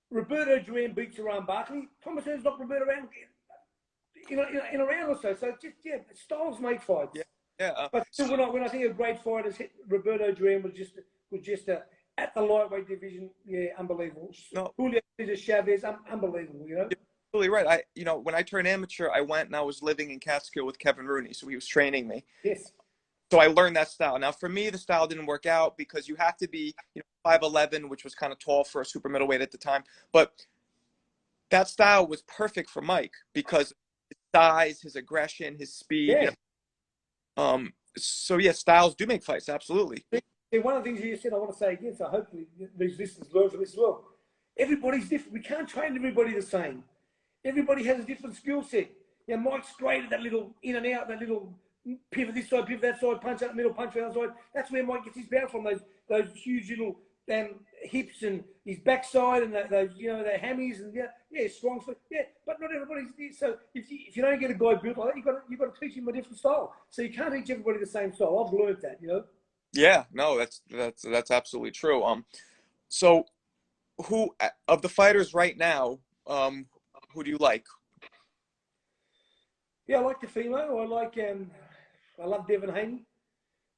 [SPEAKER 2] Roberto Duran beats Iran Barkley. Thomas Hearn's knocked Roberto around in a round or so. So, just, yeah, styles make fights.
[SPEAKER 3] Yeah. Yeah.
[SPEAKER 2] But still, when I think of great fighters, Roberto Duran was just at the lightweight division, yeah, unbelievable.
[SPEAKER 3] No.
[SPEAKER 2] Julio Cesar Chavez, unbelievable, you know?
[SPEAKER 3] You're absolutely right. When I turned amateur, I went and I was living in Catskill with Kevin Rooney, so he was training me.
[SPEAKER 2] Yes.
[SPEAKER 3] So I learned that style. Now, for me, the style didn't work out because you have to be 5'11", which was kind of tall for a super middleweight at the time. But that style was perfect for Mike because his size, his aggression, his speed.
[SPEAKER 2] Yeah.
[SPEAKER 3] So, yeah, styles do make fights, absolutely.
[SPEAKER 2] And one of the things you said I want to say again, so hopefully these listeners learn from this as well. Everybody's different. We can't train everybody the same. Everybody has a different skill set. Yeah, Mike's great at that little in and out, that little pivot this side, pivot that side, punch out the middle, punch out the other side. That's where Mike gets his power from, those huge little hips and his backside and those the hammies and strong. Yeah, but not everybody's. So if you don't get a guy built like that, you've got to teach him a different style. So you can't teach everybody the same style. I've learned that, you know.
[SPEAKER 3] Yeah, no, that's absolutely true. So who of the fighters right now, who do you like?
[SPEAKER 2] Yeah, I like the female. I love Devin Haney.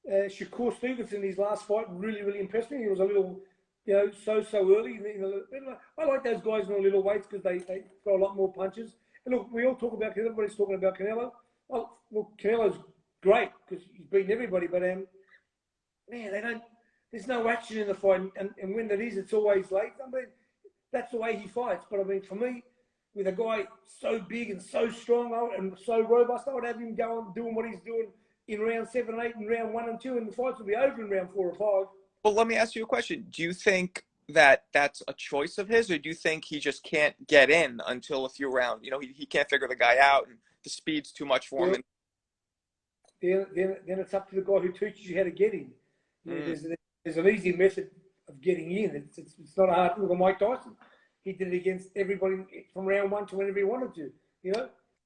[SPEAKER 2] Shakur Stevenson, his last fight, really, really impressed me. He was a little, so early. I like those guys in the little weights because they throw a lot more punches. And look, we all talk about, everybody's talking about Canelo. Well, look, Canelo's great because he's beaten everybody, but man, there's no action in the fight. And when there is, it's always late. I mean, that's the way he fights. But I mean, for me, with a guy so big and so strong and so robust, I would have him go on doing what he's doing in round 7 and 8 and round 1 and 2, and the fights will be over in round 4 or 5.
[SPEAKER 3] Well, let me ask you a question. Do you think that that's a choice of his, or do you think he just can't get in until a few rounds? He can't figure the guy out, and the speed's too much for him.
[SPEAKER 2] Then it's up to the guy who teaches you how to get in. There's an easy method of getting in. It's not a hard thing. Look at Mike Tyson. He did it against everybody from round 1 to whenever he wanted to.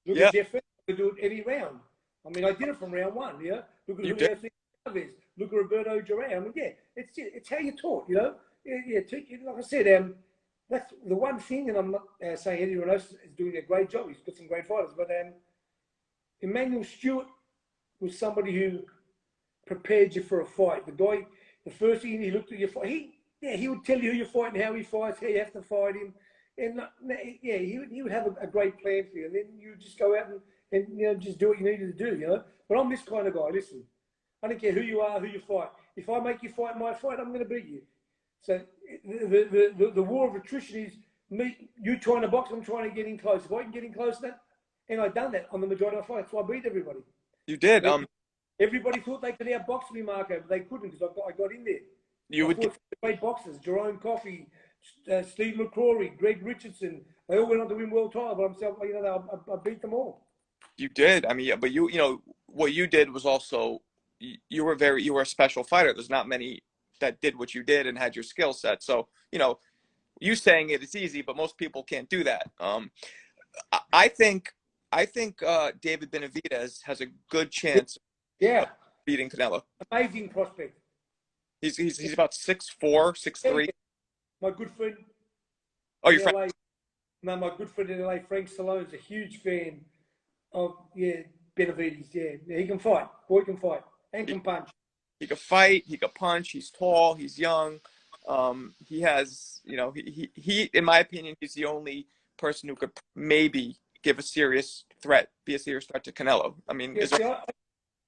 [SPEAKER 2] Look at Kjeff Fenech. He do it any round. I mean, I did it from round 1. Look at Julio Cesar. Look at Roberto Duran. I mean, it's how you're taught. Like I said, that's the one thing, and I'm not saying anyone else is doing a great job. He's got some great fighters, but Emmanuel Stewart was somebody who prepared you for a fight. The guy, the first thing he looked at your fight, he would tell you who you're fighting, how he fights, how you have to fight him, and he would have a great plan for you, and then you just go out and just do what you needed to do, But I'm this kind of guy. Listen, I don't care who you are, who you fight. If I make you fight my fight, I'm going to beat you. So the war of attrition is you trying to box, I'm trying to get in close. If I can get in close, and I've done that on the majority of fights, so I beat everybody.
[SPEAKER 3] You did.
[SPEAKER 2] Everybody thought they could outbox me, Marco, but they couldn't because I got in there.
[SPEAKER 3] You would get
[SPEAKER 2] great boxers: Jerome Coffey, Steve McCrory, Greg Richardson. They all went on to win world title, but I beat them all.
[SPEAKER 3] You did. I mean, yeah, but what you did was also you were a special fighter. There's not many that did what you did and had your skill set. So you saying it's easy, but most people can't do that. I think David Benavidez has a good chance.
[SPEAKER 2] Yeah,
[SPEAKER 3] beating Canelo.
[SPEAKER 2] Amazing prospect.
[SPEAKER 3] He's about 6'4", 6'3".
[SPEAKER 2] My good friend.
[SPEAKER 3] Oh, your friend.
[SPEAKER 2] No, my good friend in LA, Frank Stallone's a huge fan of Benavidez. Yeah, he can fight. Boy can fight and can punch.
[SPEAKER 3] He can fight. He can punch. He's tall. He's young. He has, he in my opinion, he's the only person who could maybe give a serious threat, be a serious threat to Canelo. I mean,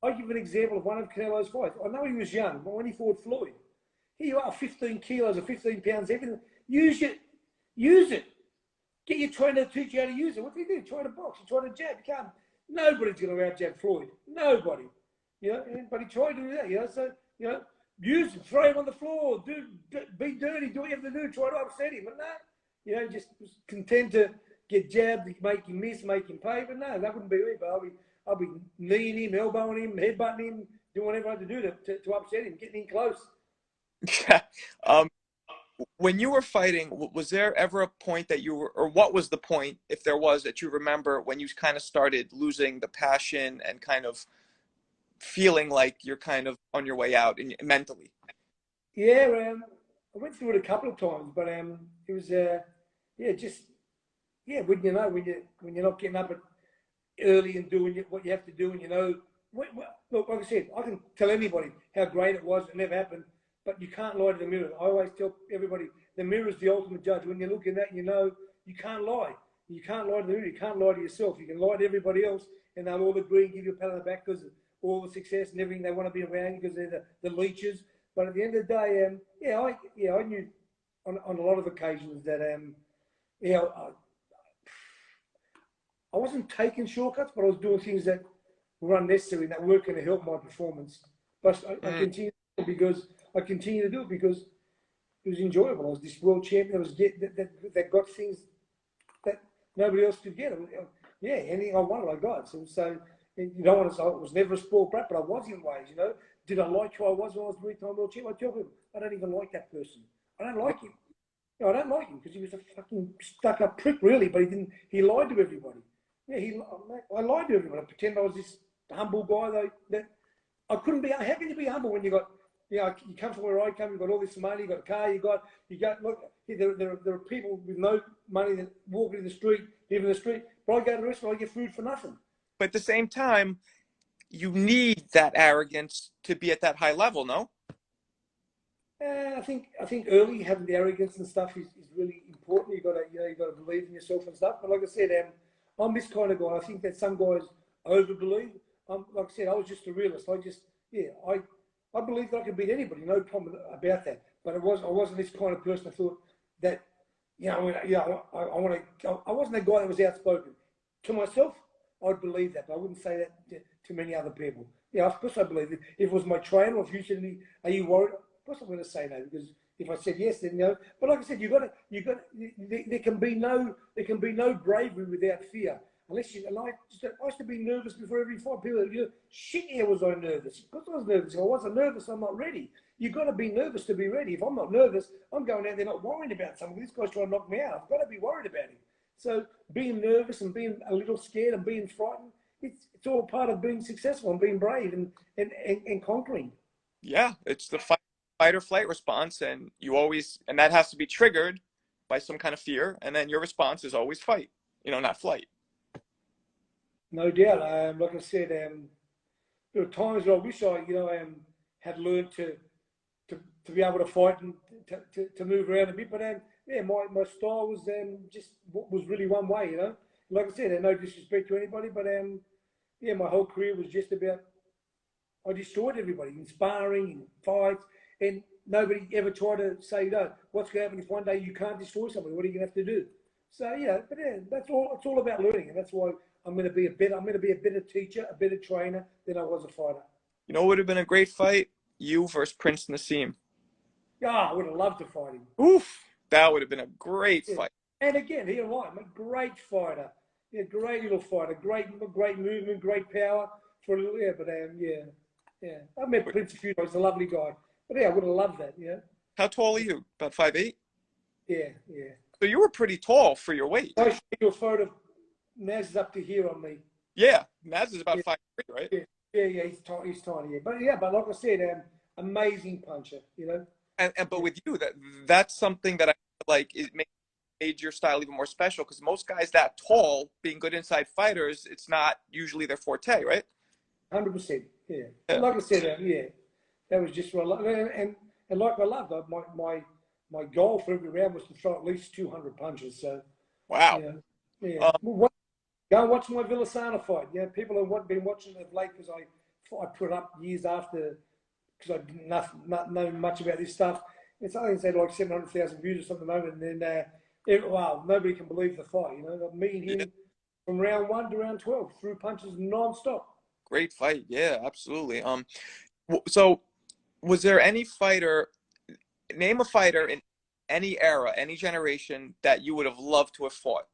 [SPEAKER 2] I'll give an example of one of Canelo's fights. I know he was young, but when he fought Floyd, here you are, 15 kilos or 15 pounds, everything. Use it. Get your trainer to teach you how to use it. What do you do? Try to box. You try to jab. You can't Nobody's going to out-jab Floyd. Nobody. You know, but he tried to do that, you know. So, you know, use him, throw him on the floor, be dirty, do what you have to do, try to upset him. But no, you know, just content to get jabbed, make him miss, make him pay. But no, that wouldn't be me. But I'll be kneeing him, elbowing him, headbutting him, doing whatever I had to do to upset him, getting in close.
[SPEAKER 3] When you were fighting, was there ever a point that you were, or what was the point, if there was, that you remember when you kind of started losing the passion and kind of feeling like you're kind of on your way out mentally?
[SPEAKER 2] Yeah, I went through it a couple of times, but it was when you know when you're not getting up early and doing what you have to do, and you know, look, like I said, I can tell anybody how great it was, it never happened. But you can't lie to the mirror. I always tell everybody, the mirror is the ultimate judge. When you look at that, you know you can't lie. You can't lie to the mirror. You can't lie to yourself. You can lie to everybody else, and they'll all agree and give you a pat on the back because of all the success and everything. They want to be around you because they're the leeches. But at the end of the day, I knew on a lot of occasions that I wasn't taking shortcuts, but I was doing things that were unnecessary, that weren't going to help my performance. But I continue because I continue to do it because it was enjoyable. I was this world champion. I was that got things that nobody else could get. Yeah, anything I wanted, I got. So you don't want to say I was never a spoiled brat, but I was in ways. You know, did I like who I was when I was three-time world champion? I tell people, I don't even like that person. I don't like him. You know, I don't like him because he was a fucking stuck-up prick, really. But he lied to everybody. Yeah, I lied to everybody. I pretend I was this humble guy that I couldn't be. How can you be humble when you got? You know, you come from where I come, you've got all this money, you've got a car, you got look, there are people with no money that walking in the street, live in the street, but I go to the restaurant, I get food for nothing.
[SPEAKER 3] But at the same time, you need that arrogance to be at that high level, no?
[SPEAKER 2] I think early having the arrogance and stuff is really important. You got to believe in yourself and stuff. But like I said, I'm this kind of guy. I think that some guys overbelieve. Like I said, I was just a realist. I believe that I could beat anybody, no problem about that. But I wasn't this kind of person. I thought that, I wasn't that guy that was outspoken. To myself, I'd believe that, but I wouldn't say that to many other people. Yeah, of course I believe it. If it was my trainer, or if you said to me, "Are you worried?" Of course I'm going to say no, because if I said yes, then no. But like I said, there can be no bravery without fear. I used to be nervous before every fight. People, shit, yeah, was I nervous? Of course I was nervous. If I wasn't nervous, I'm not ready. You've got to be nervous to be ready. If I'm not nervous, I'm going out there not worrying about something. This guy's trying to knock me out. I've got to be worried about him. So being nervous and being a little scared and being frightened, it's all part of being successful and being brave and conquering.
[SPEAKER 3] Yeah, it's the fight or flight response, and that has to be triggered by some kind of fear, and then your response is always fight, not flight.
[SPEAKER 2] No doubt. Like I said, there are times where I wish I, had learned to be able to fight and to move around a bit. But my style was really one way. Like I said, no disrespect to anybody, but my whole career was just about I destroyed everybody in sparring, in fights, and nobody ever tried to say, what's going to happen if one day you can't destroy somebody? What are you going to have to do? So that's all. It's all about learning, and that's why I'm going to be a better teacher, a better trainer than I was a fighter.
[SPEAKER 3] What would have been a great fight? You versus Prince Nassim.
[SPEAKER 2] I would have loved to fight him.
[SPEAKER 3] Oof, that would have been a great fight.
[SPEAKER 2] And again, he and I, I'm a great fighter. Yeah, great little fighter, great movement, great power for a little. I met Prince a few times. He's a lovely guy. But I would have loved that. Yeah.
[SPEAKER 3] How tall are you? About 5'8"?
[SPEAKER 2] Yeah.
[SPEAKER 3] So you were pretty tall for your weight.
[SPEAKER 2] I show you a photo of Naz is up to here on me.
[SPEAKER 3] Yeah, Naz is about 5'3", right?
[SPEAKER 2] Yeah, he's tiny. Yeah. But like I said, amazing puncher,
[SPEAKER 3] But with you, that's something that I feel like made your style even more special, because most guys that tall, being good inside fighters, it's not usually their forte, right?
[SPEAKER 2] 100%. Yeah. Like I said, that was just what I loved. And like I loved, my goal for every round was to throw at least 200 punches. So
[SPEAKER 3] wow.
[SPEAKER 2] Yeah. Go and watch my Villasana fight. Yeah, people have been watching it of late because I put it up years after, because I didn't know much about this stuff. It's only said like 700,000 views or something at the moment, and then nobody can believe the fight. Me and him from round 1 to round 12, threw punches non-stop.
[SPEAKER 3] Great fight. Yeah, absolutely. So was there any fighter, name a fighter in any era, any generation that you would have loved to have fought?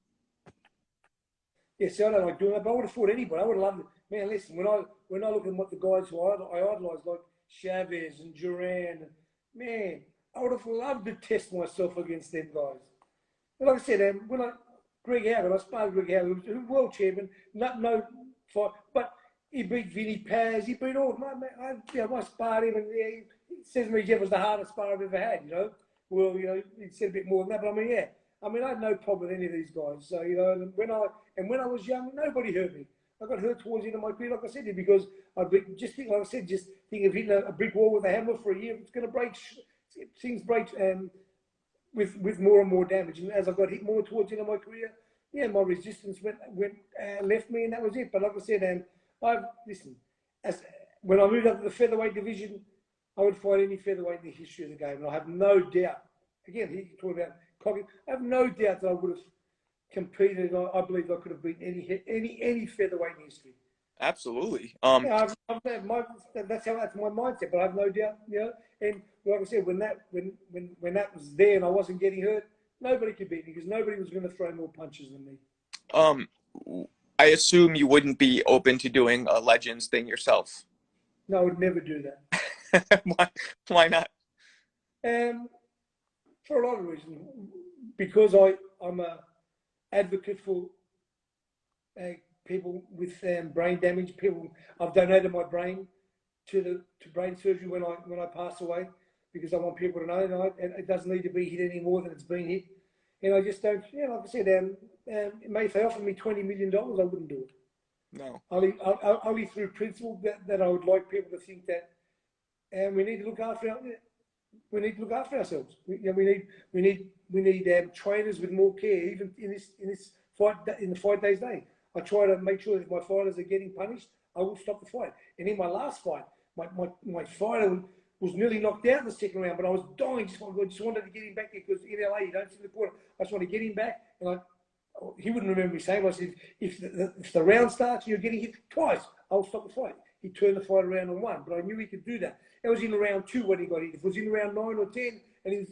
[SPEAKER 2] Yeah, see, I don't like doing that, but I would have fought anybody. I would have loved it. Man, listen, when I look at what the guys who I idolise, like Chavez and Duran, man, I would have loved to test myself against them guys. And like I said, Greg Howard, I sparred Greg Howard, who was world champion, no fight, but he beat Vinny Paz, he beat all. I sparred him, and he says to me, Jeff was the hardest spar I've ever had, you know. Well, you know, he said a bit more than that, but I mean, yeah. I mean, I had no problem with any of these guys. So, you know, and when I was young, nobody hurt me. I got hurt towards the end of my career, like I said, because like I said, just think of hitting a brick wall with a hammer for a year, it's going to break. Things break with more and more damage. And as I got hit more towards the end of my career, yeah, my resistance left me, and that was it. But like I said, when I moved up to the featherweight division, I would fight any featherweight in the history of the game, and I have no doubt. Again, he talked about cocky. I have no doubt that I would have competed. I believe I could have beaten any featherweight in history.
[SPEAKER 3] Absolutely.
[SPEAKER 2] Yeah, that's my mindset. But I have no doubt, you know. And like I said, when that was there and I wasn't getting hurt, nobody could beat me because nobody was going to throw more punches than me.
[SPEAKER 3] I assume you wouldn't be open to doing a Legends thing yourself.
[SPEAKER 2] No, I would never do that.
[SPEAKER 3] Why not?
[SPEAKER 2] For a lot of reasons. Because I'm a advocate for people with brain damage. I've donated my brain to brain surgery when I pass away, because I want people to know it doesn't need to be hit any more than it's been hit. And I just don't. Yeah, like I said, if they offered me $20 million, I wouldn't do it.
[SPEAKER 3] No.
[SPEAKER 2] Only through principle that I would like people to think that, and we need to look after ourselves. We need trainers with more care. Even in this fight, in the 5 days day, I try to make sure that if my fighters are getting punished, I will stop the fight. And in my last fight, my fighter was nearly knocked out in the second round, but I was dying. I just wanted to get him back there, because in LA you don't see the corner. I just want to get him back, and he wouldn't remember me saying. I said, if the round starts and you're getting hit twice, I'll stop the fight. He turned the fight around and won, but I knew he could do that. It was in round 2 when he got hit. If it was in round 9 or 10 and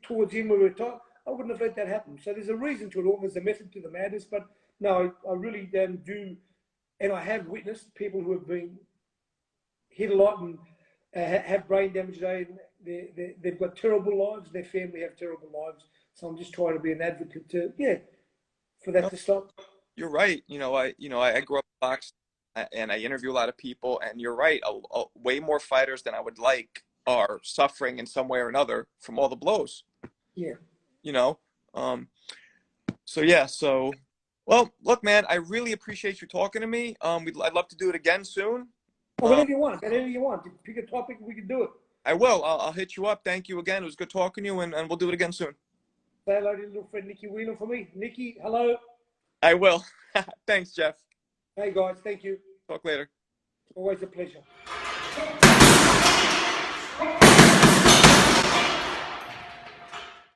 [SPEAKER 2] towards him we were tight, I wouldn't have let that happen. So there's a reason to it all. There's a method to the madness. But no, I really do. And I have witnessed people who have been hit a lot and have brain damage today. They've got terrible lives. Their family have terrible lives. So I'm just trying to be an advocate for that to stop.
[SPEAKER 3] You're right. I grew up boxing, and I interview a lot of people, and you're right. Way more fighters than I would like are suffering in some way or another from all the blows.
[SPEAKER 2] Yeah.
[SPEAKER 3] So well, look, man, I really appreciate you talking to me. I'd love to do it again soon.
[SPEAKER 2] Whatever you want. Pick a topic, we can do it.
[SPEAKER 3] I will. I'll hit you up. Thank you again. It was good talking to you, and we'll do it again soon.
[SPEAKER 2] Say hello to little friend Nikki Whelan for me. Nikki, hello.
[SPEAKER 3] I will. Thanks, Jeff.
[SPEAKER 2] Hey, guys. Thank you.
[SPEAKER 3] Talk later.
[SPEAKER 2] Always a pleasure.